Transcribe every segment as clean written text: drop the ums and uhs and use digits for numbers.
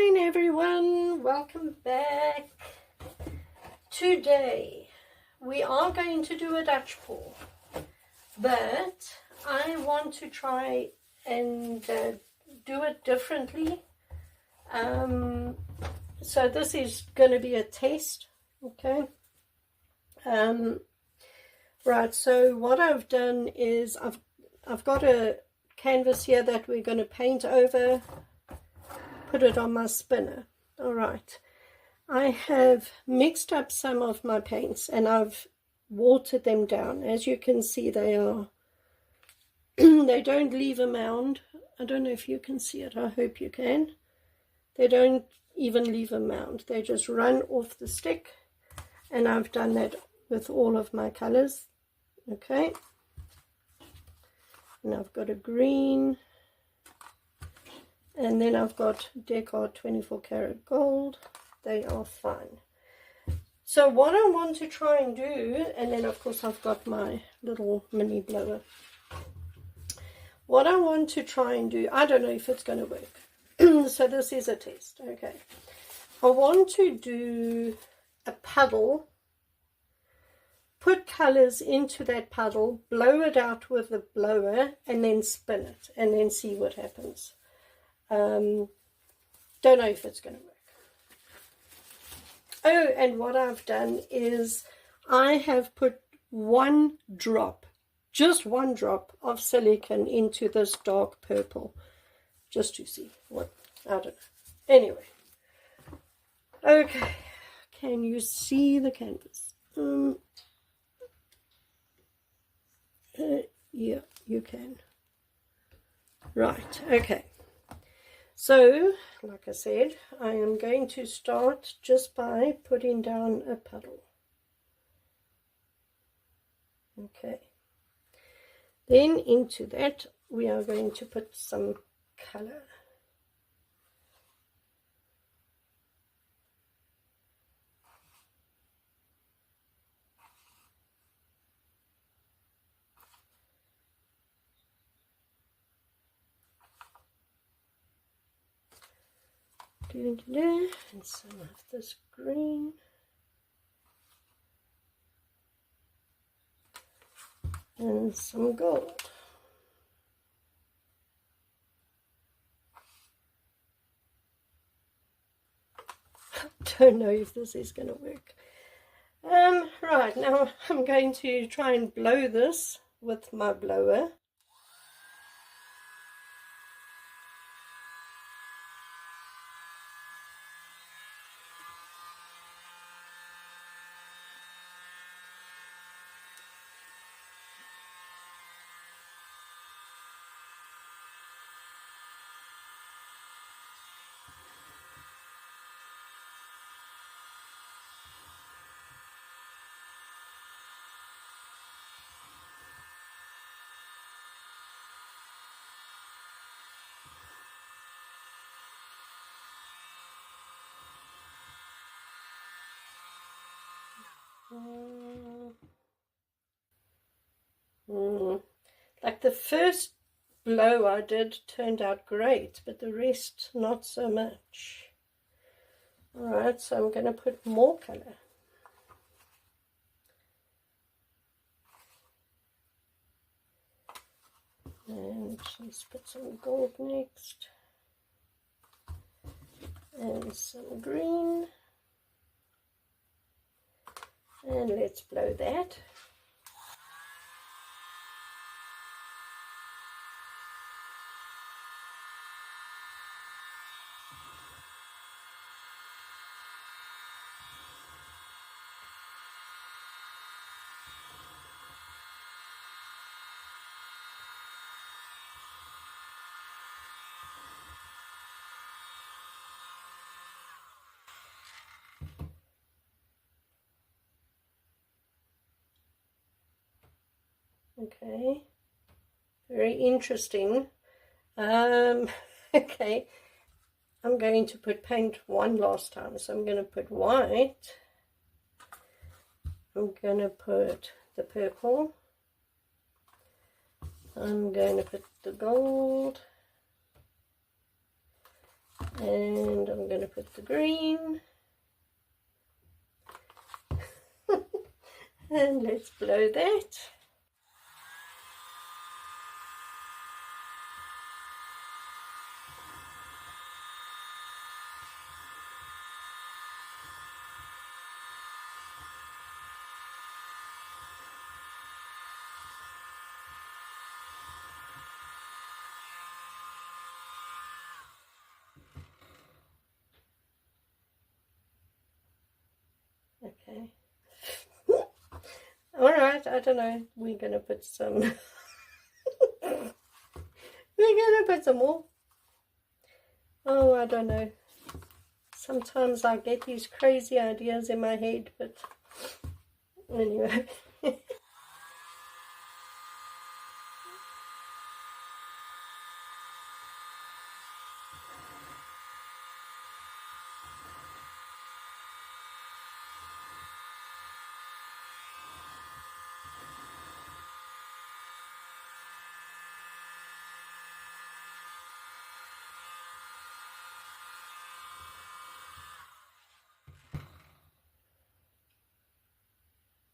morning everyone, welcome back. Today we are going to do a Dutch pour, but I want to try and do it differently. So this is going to be a test, okay? Right, so what I've done is I've got a canvas here that we're going to paint over, put it on my spinner. All right, I have mixed up some of my paints and I've watered them down. As you can see, they are they don't leave a mound. I don't know if you can see it, I hope you can. They don't even leave a mound, they just run off the stick, and I've done that with all of my colors. Okay, and I've got a green, and then I've got Decard 24 karat gold. They are fine. So what I want to try and do, and then of course I've got my little mini blower. What I want to try and do, I don't know if it's going to work. So this is a test. Okay, I want to do a puddle, put colors into that puddle, blow it out with the blower, and then spin it, and then see what happens. Don't know if it's going to work. Oh, and what I've done is I have put one drop, just one drop of silicone into this dark purple, just to see what, I don't know. Anyway, okay, can you see the canvas? Yeah, you can. Right, okay. So, like I said, I am going to start just by putting down a puddle. Okay. Then into that we are going to put some color. And some of this green. And some gold. I don't know if this is going to work. Right, now I'm going to try and blow this with my blower. Like the first blow I did turned out great, but the rest not so much. Alright, so I'm going to put more color. And let's put some gold next. And some green. And let's blow that. Okay, very interesting. Okay, I'm going to put paint one last time, so I'm going to put white. I'm going to put the purple. I'm going to put the gold. And I'm going to put the green. And let's blow that. Okay. Alright, I don't know. We're going to put some... We're going to put some more. Oh, I don't know. Sometimes I get these crazy ideas in my head, but anyway.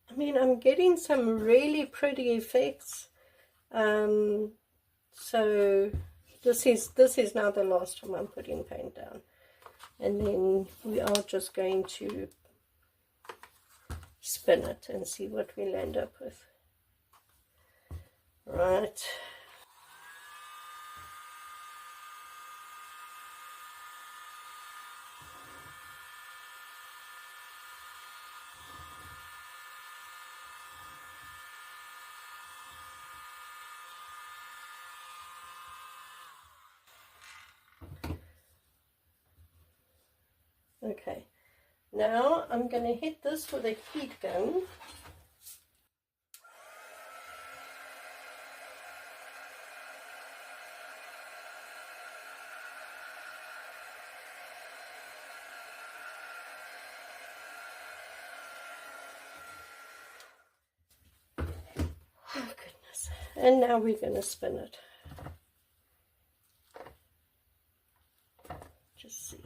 I mean, I'm getting some really pretty effects. So this is now the last time I'm putting paint down, and then we are just going to spin it and see what we'll end up with. Right. Okay, now I'm going to hit this with a heat gun. Oh goodness. And now we're going to spin it. Just see.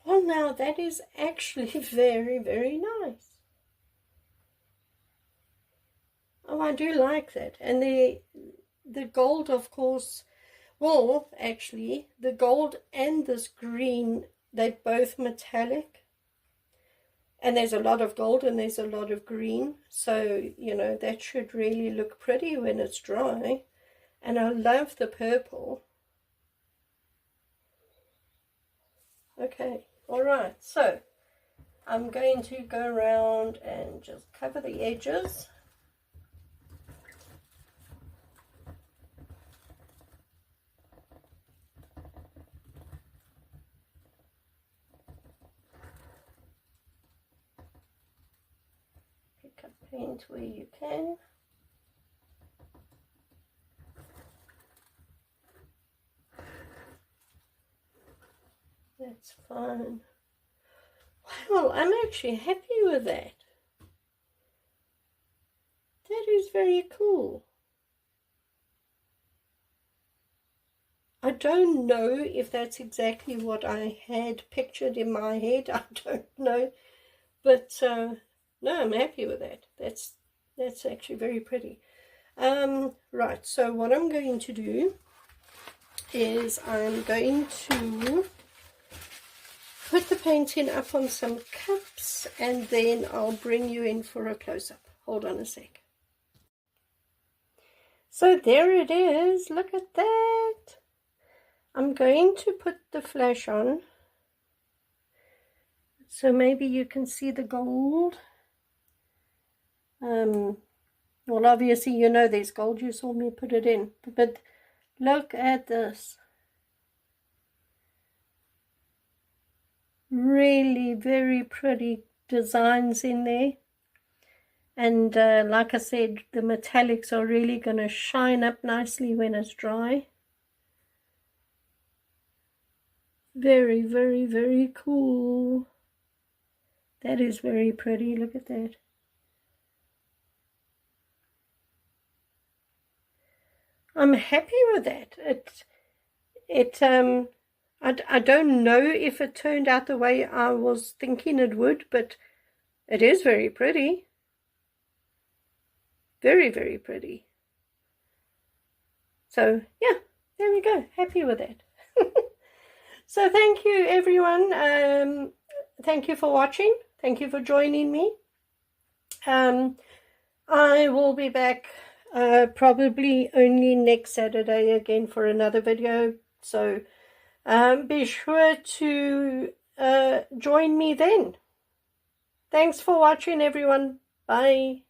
Well, now that is actually very, very nice. Oh, I do like that. And the gold, of course, well, actually, the gold and this green, they're both metallic. And there's a lot of gold and there's a lot of green. So, you know, that should really look pretty when it's dry. And I love the purple. Okay, all right. So, I'm going to go around and just cover the edges. Pick up paint where you can. That's fine. Well, I'm actually happy with that. That is very cool. I don't know if that's exactly what I had pictured in my head. I don't know. But no, I'm happy with that. That's actually very pretty. Right, so what I'm going to do is I'm going to put the painting up on some cups and then I'll bring you in for a close-up. Hold on a sec. So there it is. Look at that. I'm going to put the flash on, so maybe you can see the gold. Well, obviously you know there's gold, you saw me put it in, but look at this. Really very pretty designs in there. And like I said, the metallics are really going to shine up nicely when it's dry. Very, very, very cool. That is very pretty. Look at that. I'm happy with that. I don't know if it turned out the way I was thinking it would, but it is very pretty. Very, very pretty. So, yeah, there we go. Happy with that. So thank you, everyone. Thank you for watching. Thank you for joining me. I will be back probably only next Saturday again for another video. So be sure to join me then. Thanks for watching, everyone. Bye.